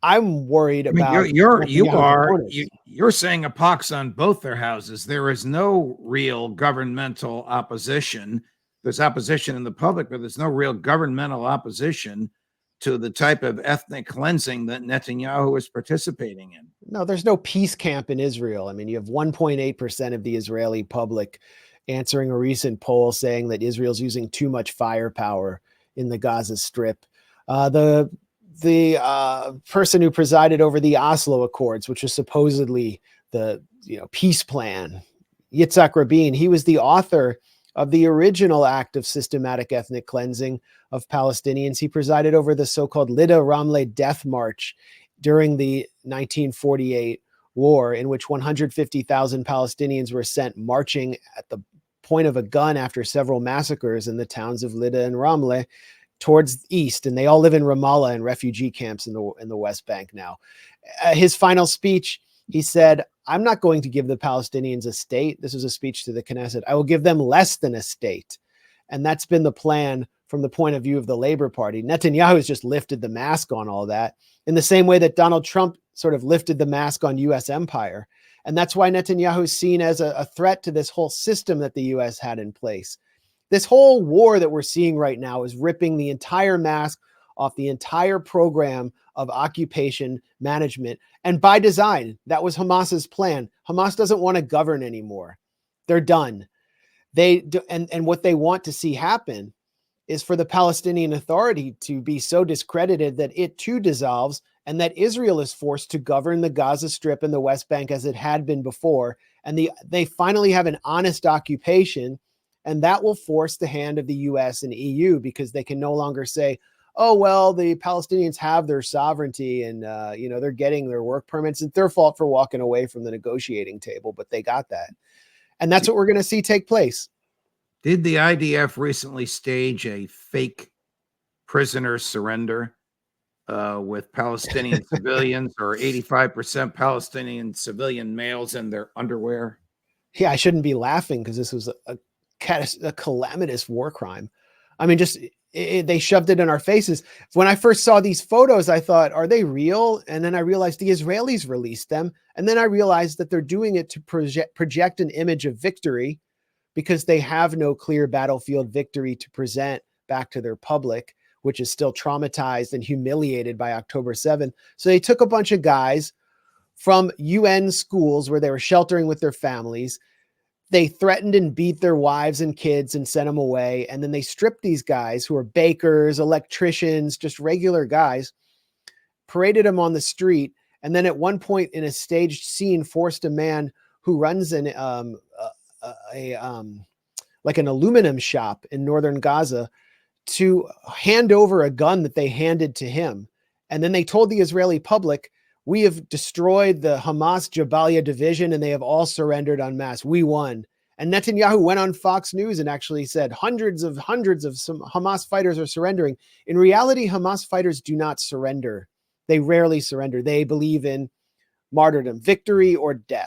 I'm worried I mean, about you're saying a pox on both their houses. There is no real governmental opposition. There's opposition in the public, but there's no real governmental opposition to the type of ethnic cleansing that Netanyahu is participating in. No, there's no peace camp in Israel. I mean, you have 1.8% of the Israeli public answering a recent poll saying that Israel's using too much firepower in the Gaza Strip. The person who presided over the Oslo Accords, which is supposedly the peace plan, Yitzhak Rabin, he was the author of the original act of systematic ethnic cleansing of Palestinians. He presided over the so-called Liddar Ramle Death March during the 1948 war, in which 150,000 Palestinians were sent marching at the point of a gun after several massacres in the towns of Liddar and Ramle towards the east, and they all live in Ramallah and refugee camps in the West Bank now. His final speech, he said, "I'm not going to give the Palestinians a state." This was a speech to the Knesset. "I will give them less than a state." And that's been the plan from the point of view of the Labor Party. Netanyahu has just lifted the mask on all that in the same way that Donald Trump sort of lifted the mask on U.S. empire. And that's why Netanyahu is seen as a threat to this whole system that the U.S. had in place. This whole war that we're seeing right now is ripping the entire mask off the entire program of occupation management. And by design, that was Hamas's plan. Hamas doesn't want to govern anymore. They're done. And what they want to see happen is for the Palestinian Authority to be so discredited that it too dissolves, and that Israel is forced to govern the Gaza Strip and the West Bank as it had been before. And they finally have an honest occupation, and that will force the hand of the US and EU, because they can no longer say, oh, well, the Palestinians have their sovereignty and, they're getting their work permits. It's their fault for walking away from the negotiating table, but they got that. And that's what we're going to see take place. Did the IDF recently stage a fake prisoner surrender with Palestinian civilians, or 85% Palestinian civilian males in their underwear? Yeah, I shouldn't be laughing because this was a calamitous war crime. I mean, they shoved it in our faces. When I first saw these photos, I thought, are they real? And then I realized the Israelis released them. And then I realized that they're doing it to project an image of victory, because they have no clear battlefield victory to present back to their public, which is still traumatized and humiliated by October 7th. So they took a bunch of guys from UN schools where they were sheltering with their families. They threatened and beat their wives and kids and sent them away. And then they stripped these guys who are bakers, electricians, just regular guys, paraded them on the street. And then at one point in a staged scene, forced a man who runs an aluminum shop in northern Gaza to hand over a gun that they handed to him. And then they told the Israeli public, we have destroyed the Hamas Jabalia division and they have all surrendered en masse. We won. And Netanyahu went on Fox News and actually said hundreds of some Hamas fighters are surrendering. In reality, Hamas fighters do not surrender. They rarely surrender. They believe in martyrdom, victory or death.